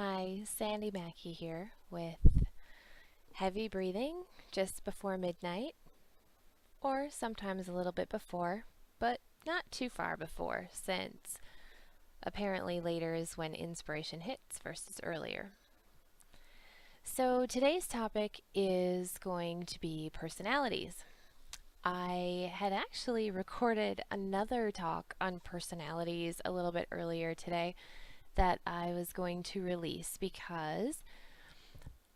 Hi, Sandi Maki here with heavy breathing just before midnight, or sometimes a little bit before, but not too far before, since apparently later is when inspiration hits versus earlier. So today's topic is going to be personalities. I had actually recorded another talk on personalities a little bit earlier today that I was going to release because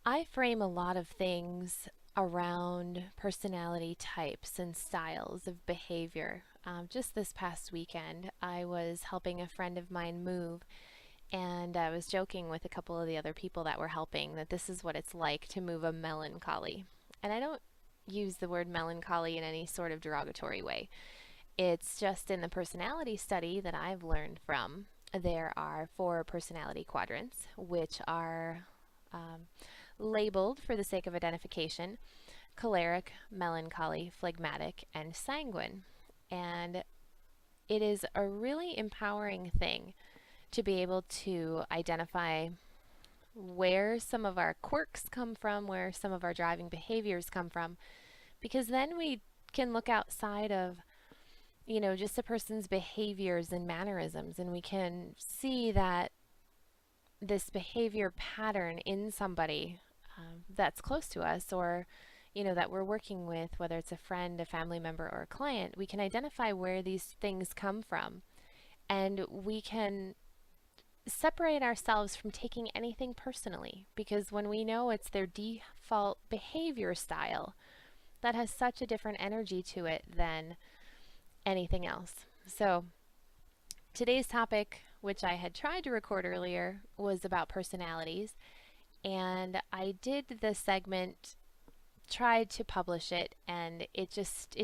I frame a lot of things around personality types and styles of behavior. Just this past weekend, I was helping a friend of mine move, and I was joking with a couple of the other people that were helping that this is what it's like to move a melancholy. And I don't use the word melancholy in any sort of derogatory way. It's just in the personality study that I've learned from. There are four personality quadrants, which are labeled for the sake of identification: choleric, melancholy, phlegmatic, and sanguine. And it is a really empowering thing to be able to identify where some of our quirks come from, where some of our driving behaviors come from, because then we can look outside of just a person's behaviors and mannerisms, and we can see that this behavior pattern in somebody that's close to us, or that we're working with, whether it's a friend, a family member, or a client. We can identify where these things come from, and we can separate ourselves from taking anything personally, because when we know it's their default behavior style, that has such a different energy to it than anything else. So today's topic, which I had tried to record earlier, was about personalities, and I did the segment, tried to publish it, and it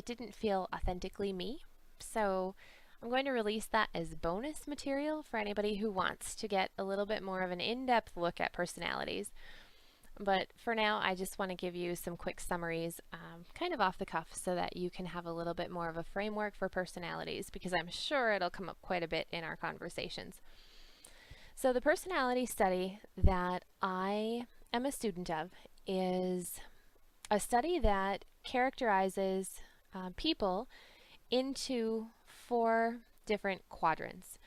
didn't feel authentically me. So I'm going to release that as bonus material for anybody who wants to get a little bit more of an in-depth look at personalities. But for now, I just want to give you some quick summaries, kind of off the cuff, so that you can have a little bit more of a framework for personalities, because I'm sure it'll come up quite a bit in our conversations. So the personality study that I am a student of is a study that characterizes people into four different quadrants.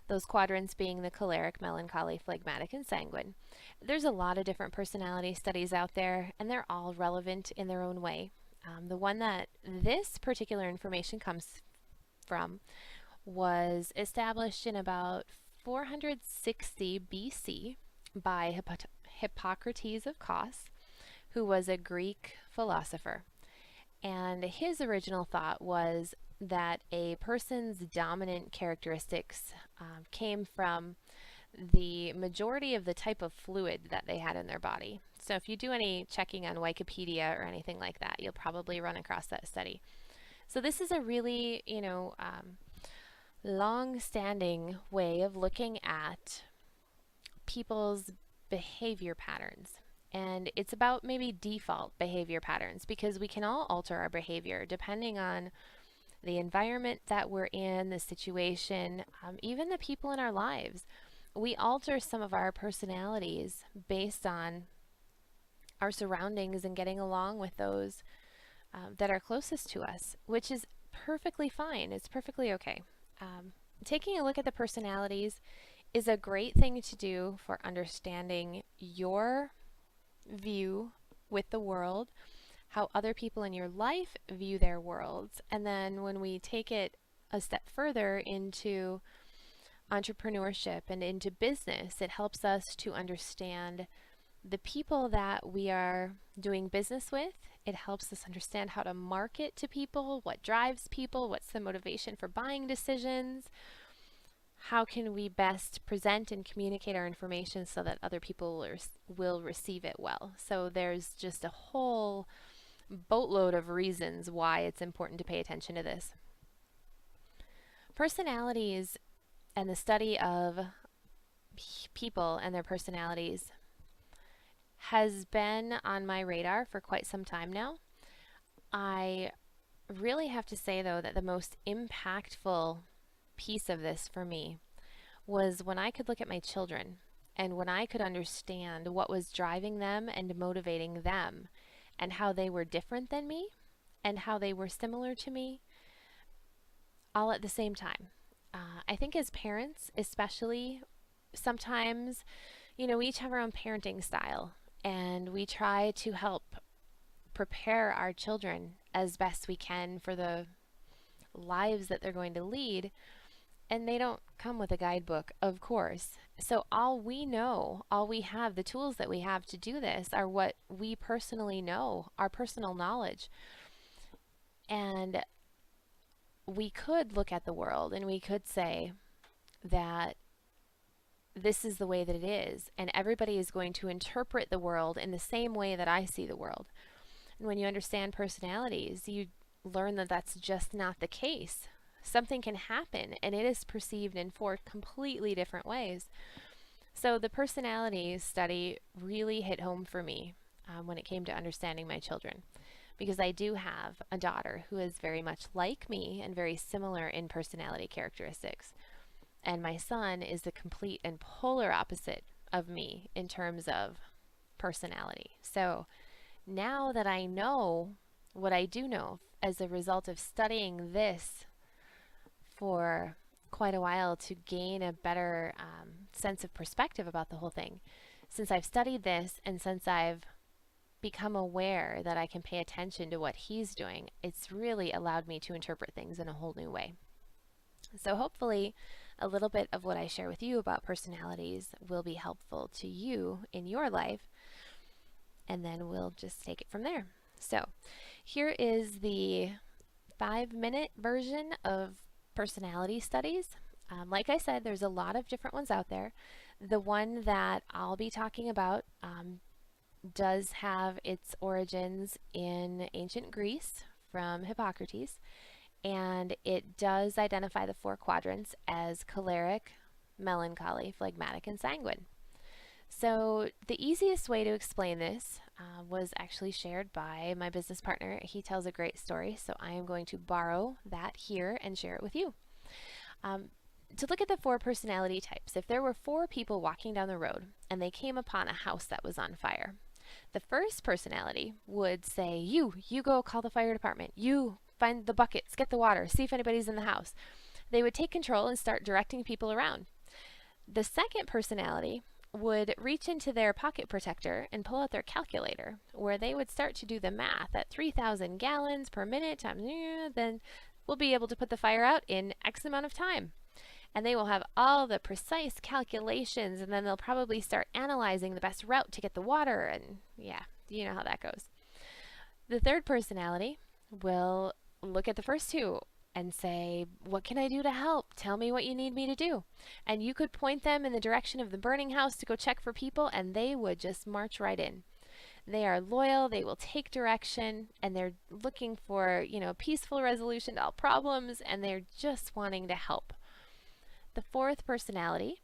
Those quadrants being the choleric, melancholy, phlegmatic, and sanguine. There's a lot of different personality studies out there, and they're all relevant in their own way. The one that this particular information comes from was established in about 460 BC by Hippocrates of Kos, who was a Greek philosopher. And his original thought was that a person's dominant characteristics came from the majority of the type of fluid that they had in their body. So if you do any checking on Wikipedia or anything like that, you'll probably run across that study. So this is a really, long-standing way of looking at people's behavior patterns. And it's about maybe default behavior patterns, because we can all alter our behavior depending on the environment that we're in, the situation, even the people in our lives. We alter some of our personalities based on our surroundings and getting along with those that are closest to us, which is perfectly fine. It's perfectly okay. Taking a look at the personalities is a great thing to do for understanding your view with the world, how other people in your life view their worlds. And then when we take it a step further into entrepreneurship and into business, it helps us to understand the people that we are doing business with. It helps us understand how to market to people, what drives people, what's the motivation for buying decisions, how can we best present and communicate our information so that other people will receive it well. So there's just a whole boatload of reasons why it's important to pay attention to this. Personalities and the study of people and their personalities has been on my radar for quite some time now. I really have to say, though, that the most impactful piece of this for me was when I could look at my children And when I could understand what was driving them and motivating them, and how they were different than me, and how they were similar to me, all at the same time. I think as parents, especially, sometimes, we each have our own parenting style, and we try to help prepare our children as best we can for the lives that they're going to lead. And they don't come with a guidebook, of course. So all we know, all we have, the tools that we have to do this are what we personally know, our personal knowledge. And we could look at the world and we could say that this is the way that it is, and everybody is going to interpret the world in the same way that I see the world. And when you understand personalities, you learn that that's just not the case. Something can happen and it is perceived in four completely different ways. So the personality study really hit home for me when it came to understanding my children, because I do have a daughter who is very much like me and very similar in personality characteristics. And my son is the complete and polar opposite of me in terms of personality. So now that I know what I do know as a result of studying this for quite a while to gain a better sense of perspective about the whole thing, since I've studied this and since I've become aware that I can pay attention to what he's doing, it's really allowed me to interpret things in a whole new way. So hopefully a little bit of what I share with you about personalities will be helpful to you in your life, and then we'll just take it from there. So here is the 5-minute version of personality studies. Like I said, there's a lot of different ones out there. The one that I'll be talking about does have its origins in ancient Greece from Hippocrates, and it does identify the 4 quadrants as choleric, melancholy, phlegmatic, and sanguine. So the easiest way to explain this was actually shared by my business partner. He tells a great story, so I am going to borrow that here and share it with you. To look at the 4 personality types, if there were 4 people walking down the road and they came upon a house that was on fire, the first personality would say, you go call the fire department. You find the buckets, get the water, see if anybody's in the house. They would take control and start directing people around. The second personality would reach into their pocket protector and pull out their calculator, where they would start to do the math at 3,000 gallons per minute times, then we'll be able to put the fire out in X amount of time. And they will have all the precise calculations, and then they'll probably start analyzing the best route to get the water, and yeah, you know how that goes. The third personality will look at the first 2 and say, what can I do to help? Tell me what you need me to do. And you could point them in the direction of the burning house to go check for people, and they would just march right in. They are loyal, they will take direction, and they're looking for, peaceful resolution to all problems, and they're just wanting to help. The fourth personality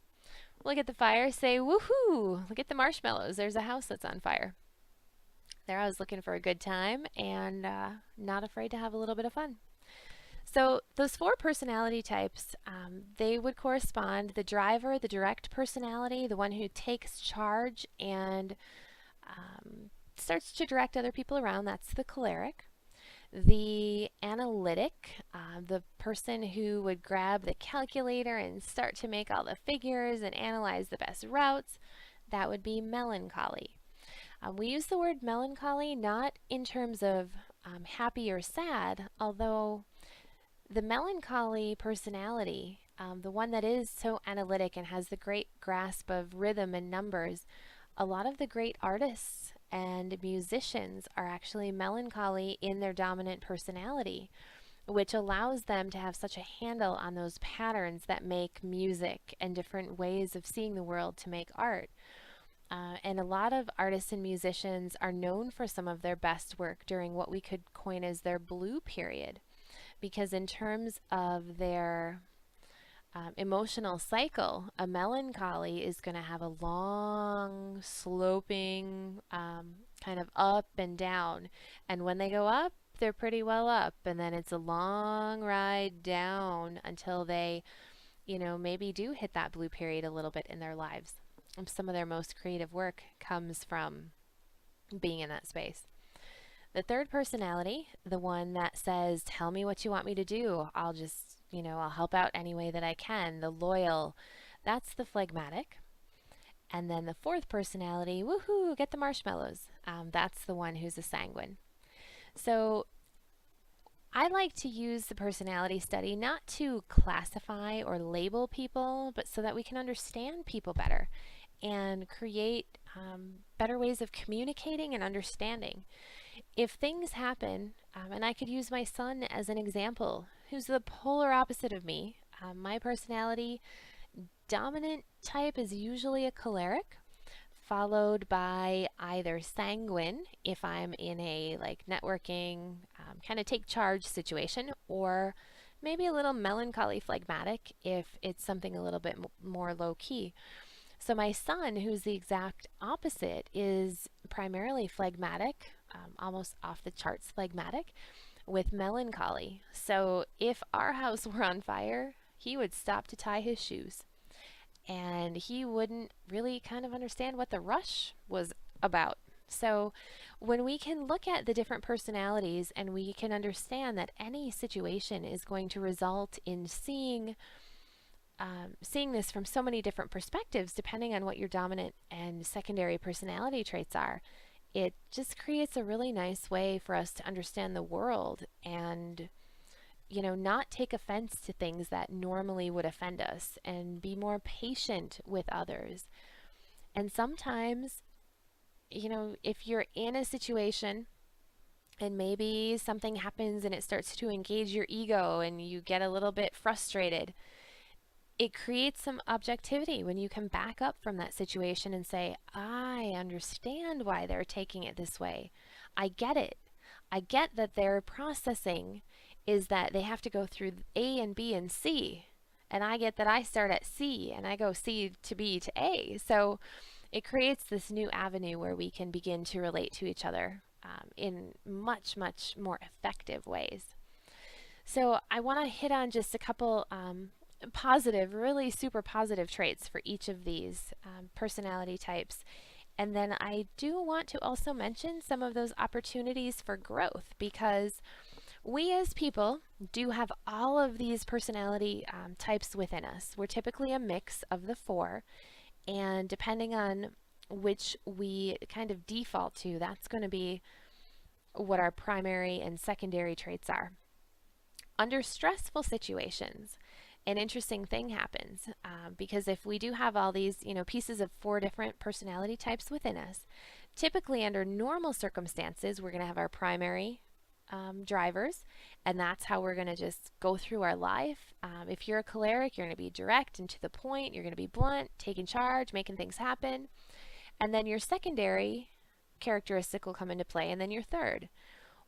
will look at the fire, say, woohoo, look at the marshmallows, there's a house that's on fire. They're always looking for a good time and not afraid to have a little bit of fun. So those 4 personality types, they would correspond: the driver, the direct personality, the one who takes charge and starts to direct other people around, that's the choleric. The analytic, the person who would grab the calculator and start to make all the figures and analyze the best routes, that would be melancholy. We use the word melancholy not in terms of happy or sad, although the melancholy personality, the one that is so analytic and has the great grasp of rhythm and numbers, a lot of the great artists and musicians are actually melancholy in their dominant personality, which allows them to have such a handle on those patterns that make music and different ways of seeing the world to make art. And a lot of artists and musicians are known for some of their best work during what we could coin as their blue period, because in terms of their emotional cycle, a melancholy is going to have a long, sloping, kind of up and down. And when they go up, they're pretty well up. And then it's a long ride down until they, maybe do hit that blue period a little bit in their lives. some of their most creative work comes from being in that space. The third personality, the one that says, tell me what you want me to do. I'll just, I'll help out any way that I can. The loyal, that's the phlegmatic. And then the fourth personality, woohoo, get the marshmallows. That's the one who's a sanguine. So I like to use the personality study not to classify or label people, but so that we can understand people better and create better ways of communicating and understanding. If things happen, and I could use my son as an example, who's the polar opposite of me. My personality dominant type is usually a choleric, followed by either sanguine if I'm in a networking kind of take charge situation, or maybe a little melancholy phlegmatic if it's something a little bit more low key. So my son, who's the exact opposite, is primarily phlegmatic, almost off the charts phlegmatic, with melancholy. So if our house were on fire, he would stop to tie his shoes. And he wouldn't really kind of understand what the rush was about. So when we can look at the different personalities and we can understand that any situation is going to result in seeing this from so many different perspectives, depending on what your dominant and secondary personality traits are, it just creates a really nice way for us to understand the world and not take offense to things that normally would offend us and be more patient with others. And sometimes, if you're in a situation and maybe something happens and it starts to engage your ego and you get a little bit frustrated, it creates some objectivity when you can back up from that situation and say, I understand why they're taking it this way. I get it. I get that their processing is that they have to go through A and B and C. And I get that I start at C and I go C to B to A. So it creates this new avenue where we can begin to relate to each other in much, much more effective ways. So I want to hit on just a couple positive, really super positive traits for each of these personality types. And then I do want to also mention some of those opportunities for growth, because we as people do have all of these personality types within us. We're typically a mix of the four, and depending on which we kind of default to, that's going to be what our primary and secondary traits are. Under stressful situations, an interesting thing happens because if we do have all these, pieces of four different personality types within us, typically under normal circumstances, we're going to have our primary drivers, and that's how we're going to just go through our life. If you're a choleric, you're going to be direct and to the point. You're going to be blunt, taking charge, making things happen. And then your secondary characteristic will come into play, and then your third.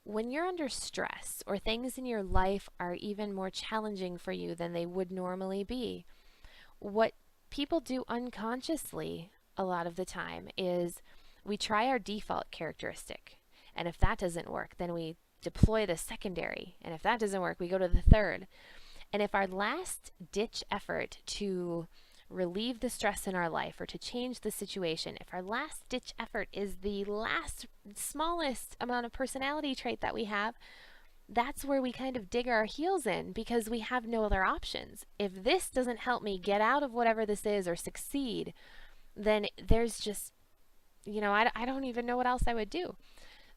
When you're under stress or things in your life are even more challenging for you than they would normally be, what people do unconsciously a lot of the time is we try our default characteristic. And if that doesn't work, then we deploy the secondary. And if that doesn't work, we go to the third. And if our last ditch effort to relieve the stress in our life or to change the situation, if our last ditch effort is the last smallest amount of personality trait that we have, that's where we kind of dig our heels in because we have no other options. If this doesn't help me get out of whatever this is or succeed, then there's just, I don't even know what else I would do.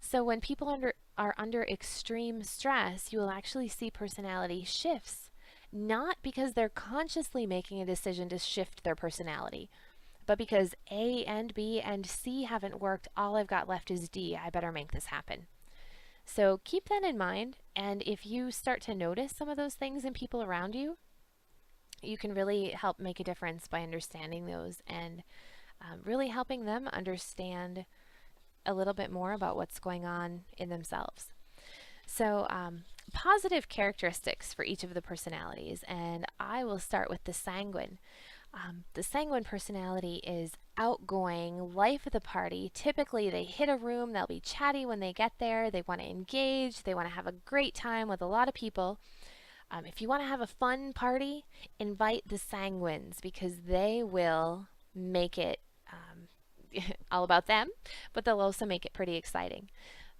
So when people are under extreme stress, you will actually see personality shifts. Not because they're consciously making a decision to shift their personality, but because A and B and C haven't worked, all I've got left is D. I better make this happen. So keep that in mind, and if you start to notice some of those things in people around you, you can really help make a difference by understanding those and really helping them understand a little bit more about what's going on in themselves. So positive characteristics for each of the personalities, and I will start with the sanguine. The sanguine personality is outgoing, life of the party. Typically they hit a room, they'll be chatty when they get there, they want to engage, they want to have a great time with a lot of people. If you want to have a fun party, invite the sanguines because they will make it all about them, but they'll also make it pretty exciting.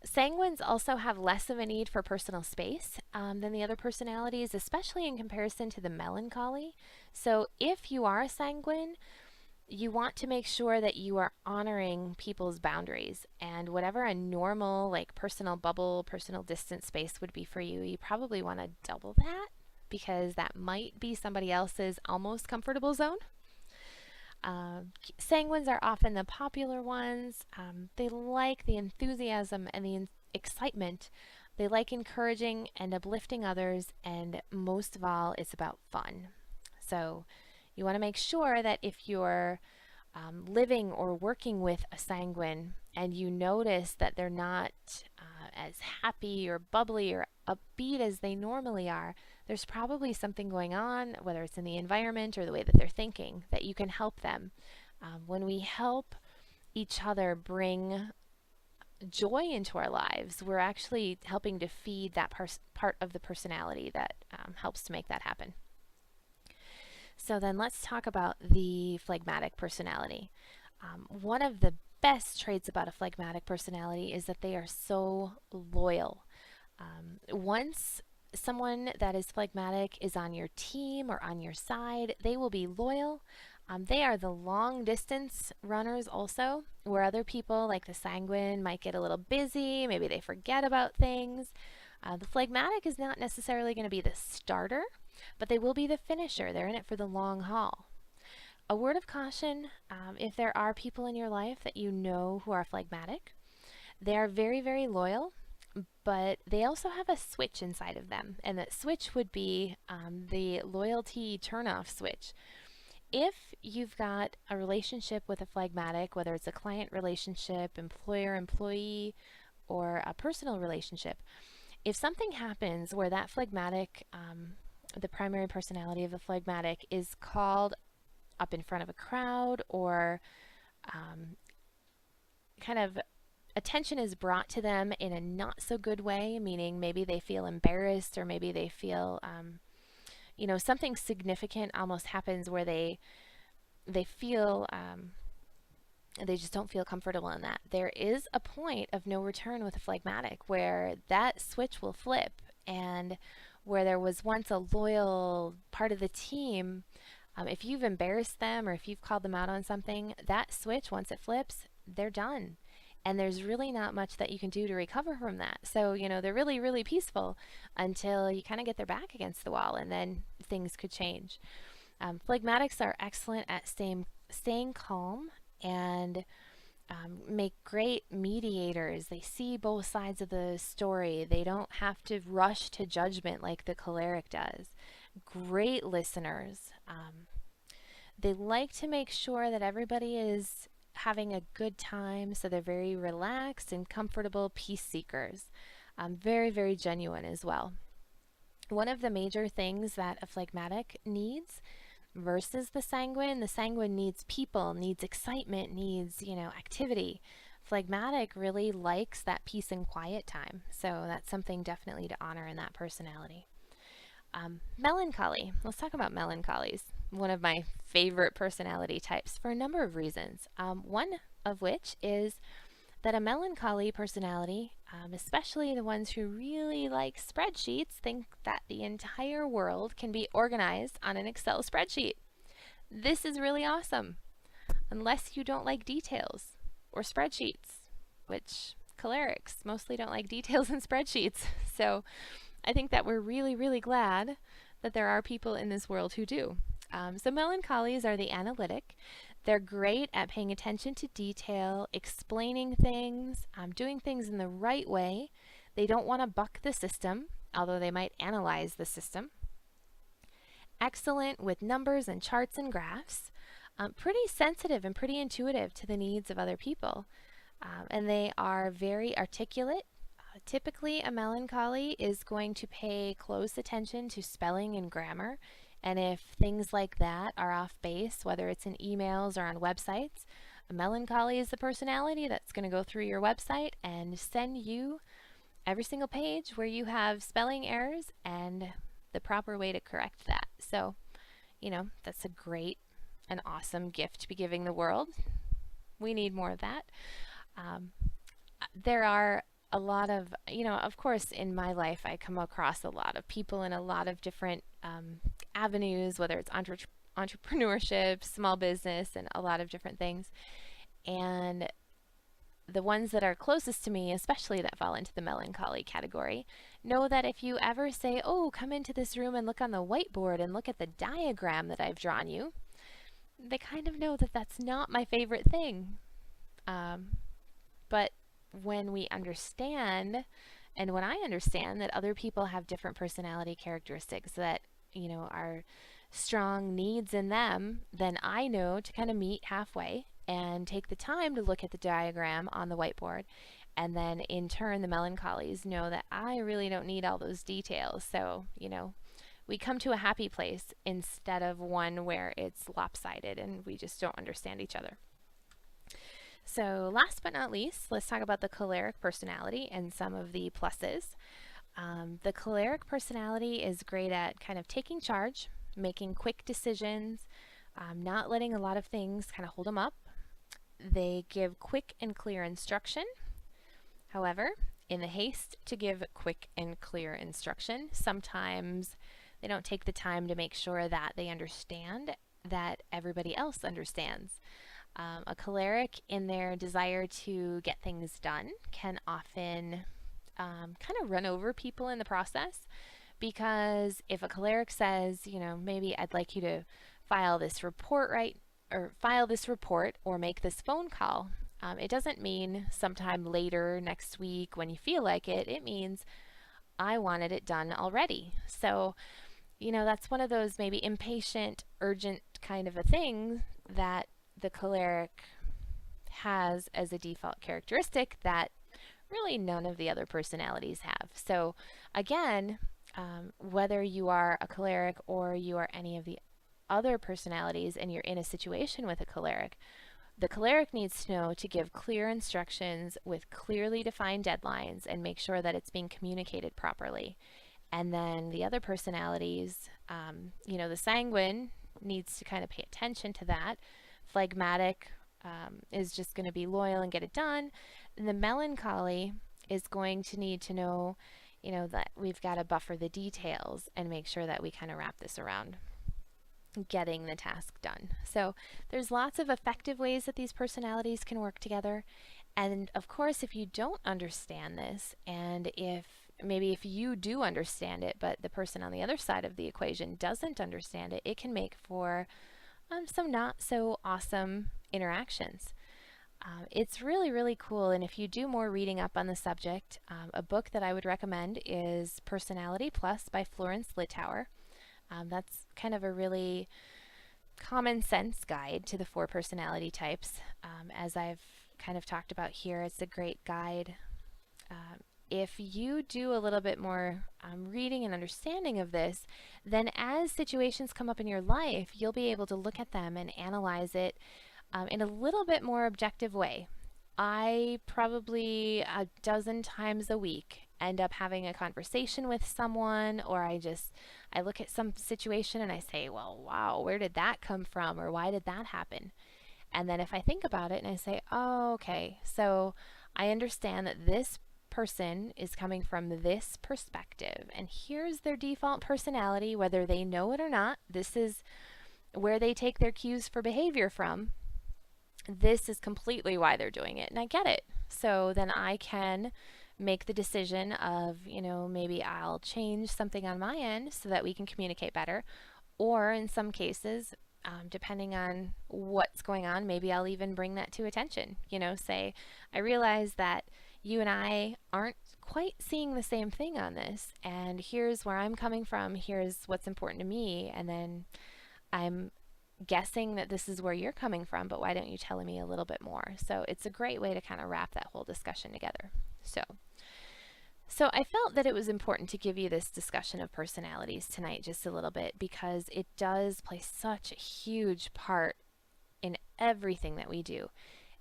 Sanguines also have less of a need for personal space than the other personalities, especially in comparison to the melancholy. So if you are a sanguine, you want to make sure that you are honoring people's boundaries, and whatever a normal, like, personal bubble, personal distance space would be for you, you probably want to double that, because that might be somebody else's almost comfortable zone. Sanguines are often the popular ones. They like the enthusiasm and the excitement. They like encouraging and uplifting others, and most of all, it's about fun. So you want to make sure that if you're living or working with a sanguine and you notice that they're not as happy or bubbly or upbeat as they normally are, there's probably something going on, whether it's in the environment or the way that they're thinking, that you can help them. When we help each other bring joy into our lives, we're actually helping to feed that part of the personality that helps to make that happen. So then let's talk about the phlegmatic personality. One of the best traits about a phlegmatic personality is that they are so loyal. Once someone that is phlegmatic is on your team or on your side, they will be loyal. They are the long distance runners also, where other people like the sanguine might get a little busy, maybe they forget about things. The phlegmatic is not necessarily going to be the starter, but they will be the finisher. They're in it for the long haul. A word of caution, if there are people in your life that you know who are phlegmatic, they are very, very loyal, but they also have a switch inside of them, and that switch would be the loyalty turn-off switch. If you've got a relationship with a phlegmatic, whether it's a client relationship, employer-employee, or a personal relationship, if something happens where that phlegmatic, the primary personality of the phlegmatic, is called up in front of a crowd, or kind of attention is brought to them in a not so good way, meaning maybe they feel embarrassed, or maybe they feel something significant almost happens where they feel they just don't feel comfortable in that. There is a point of no return with a phlegmatic where that switch will flip, and where there was once a loyal part of the team, if you've embarrassed them or if you've called them out on something, that switch, once it flips, they're done. And there's really not much that you can do to recover from that. So, they're really, really peaceful until you kind of get their back against the wall, and then things could change. Phlegmatics are excellent at staying calm and make great mediators. They see both sides of the story. They don't have to rush to judgment like the choleric does. Great listeners. They like to make sure that everybody is having a good time, so they're very relaxed and comfortable peace seekers. Very, very genuine as well. One of the major things that a phlegmatic needs versus the sanguine needs people, needs excitement, needs, activity. Phlegmatic really likes that peace and quiet time, so that's something definitely to honor in that personality. Melancholy. Let's talk about melancholies. One of my favorite personality types for a number of reasons. One of which is that a melancholy personality, especially the ones who really like spreadsheets, think that the entire world can be organized on an Excel spreadsheet. This is really awesome, unless you don't like details or spreadsheets, which cholerics mostly don't like details and spreadsheets. So I think that we're really, really glad that there are people in this world who do. So melancholies are the analytic. They're great at paying attention to detail, explaining things, doing things in the right way. They don't want to buck the system, although they might analyze the system. Excellent with numbers and charts and graphs. Pretty sensitive and pretty intuitive to the needs of other people. And they are very articulate. Typically, a melancholy is going to pay close attention to spelling and grammar. And if things like that are off base, whether it's in emails or on websites, a melancholy is the personality that's going to go through your website and send you every single page where you have spelling errors and the proper way to correct that. So, that's a great and awesome gift to be giving the world. We need more of that. Um, there are a lot of, of course, in my life, I come across a lot of people in a lot of different avenues, whether it's entrepreneurship, small business, and a lot of different things. And the ones that are closest to me, especially that fall into the melancholy category, know that if you ever say, oh, come into this room and look on the whiteboard and look at the diagram that I've drawn you, they kind of know that that's not my favorite thing. But when we understand, and when I understand that other people have different personality characteristics that, are strong needs in them, then I know to kind of meet halfway and take the time to look at the diagram on the whiteboard. And then in turn, the melancholies know that I really don't need all those details. So, we come to a happy place instead of one where it's lopsided and we just don't understand each other. So last but not least, let's talk about the choleric personality and some of the pluses. The choleric personality is great at kind of taking charge, making quick decisions, not letting a lot of things kind of hold them up. They give quick and clear instruction. However, in the haste to give quick and clear instruction, sometimes they don't take the time to make sure that they understand that everybody else understands. A choleric, in their desire to get things done, can often kind of run over people in the process, because if a choleric says, maybe I'd like you to file this report or make this phone call, it doesn't mean sometime later next week when you feel like it. It means I wanted it done already. So, that's one of those maybe impatient, urgent kind of a thing that the choleric has as a default characteristic that really none of the other personalities have. So again, whether you are a choleric or you are any of the other personalities and you're in a situation with a choleric, the choleric needs to know to give clear instructions with clearly defined deadlines and make sure that it's being communicated properly. And then the other personalities, the sanguine needs to kind of pay attention to that. Phlegmatic is just going to be loyal and get it done. And the melancholy is going to need to know, that we've got to buffer the details and make sure that we kind of wrap this around getting the task done. So there's lots of effective ways that these personalities can work together. And of course, if you don't understand this, and if you do understand it, but the person on the other side of the equation doesn't understand it, it can make for some not so awesome interactions. It's really, really cool. And if you do more reading up on the subject, a book that I would recommend is Personality Plus by Florence Littauer. That's kind of a really common sense guide to the 4 personality types. As I've kind of talked about here, it's a great guide. If you do a little bit more reading and understanding of this, then as situations come up in your life, you'll be able to look at them and analyze it in a little bit more objective way. I probably a dozen times a week end up having a conversation with someone, or I look at some situation and I say, well, wow, where did that come from? Or why did that happen? And then if I think about it and I say, oh, okay, so I understand that this person is coming from this perspective, and here's their default personality, whether they know it or not. This is where they take their cues for behavior from. This is completely why they're doing it, and I get it. So then I can make the decision of, maybe I'll change something on my end so that we can communicate better, or in some cases, depending on what's going on, maybe I'll even bring that to attention. Say, I realize that you and I aren't quite seeing the same thing on this, and here's where I'm coming from, here's what's important to me, and then I'm guessing that this is where you're coming from, but why don't you tell me a little bit more? So it's a great way to kind of wrap that whole discussion together. So I felt that it was important to give you this discussion of personalities tonight just a little bit, because it does play such a huge part in everything that we do.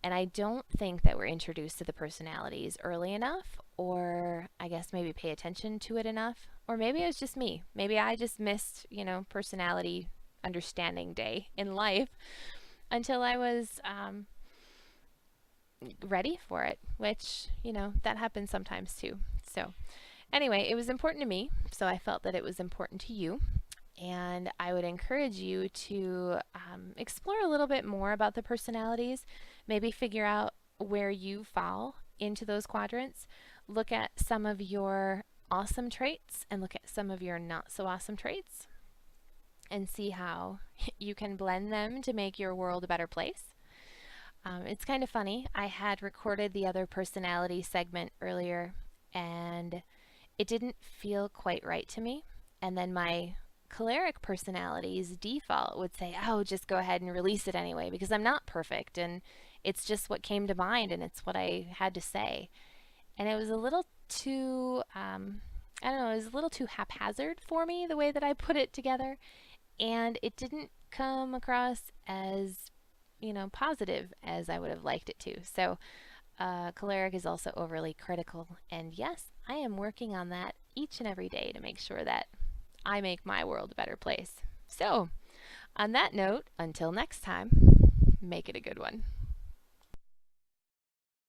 And I don't think that we're introduced to the personalities early enough, or I guess maybe pay attention to it enough. Or maybe it was just me. Maybe I just missed, personality understanding day in life until I was ready for it, which, that happens sometimes too. So, anyway, it was important to me, so I felt that it was important to you. And I would encourage you to explore a little bit more about the personalities, maybe figure out where you fall into those quadrants, look at some of your awesome traits and look at some of your not so awesome traits, and see how you can blend them to make your world a better place. It's kind of funny. I had recorded the other personality segment earlier and it didn't feel quite right to me. And then my choleric personality's default would say, oh, just go ahead and release it anyway because I'm not perfect and it's just what came to mind and it's what I had to say. And it was a little too, I don't know, it was a little too haphazard for me the way that I put it together. And it didn't come across as, positive as I would have liked it to. So choleric is also overly critical. And yes, I am working on that each and every day to make sure that I make my world a better place. So, on that note, until next time, make it a good one.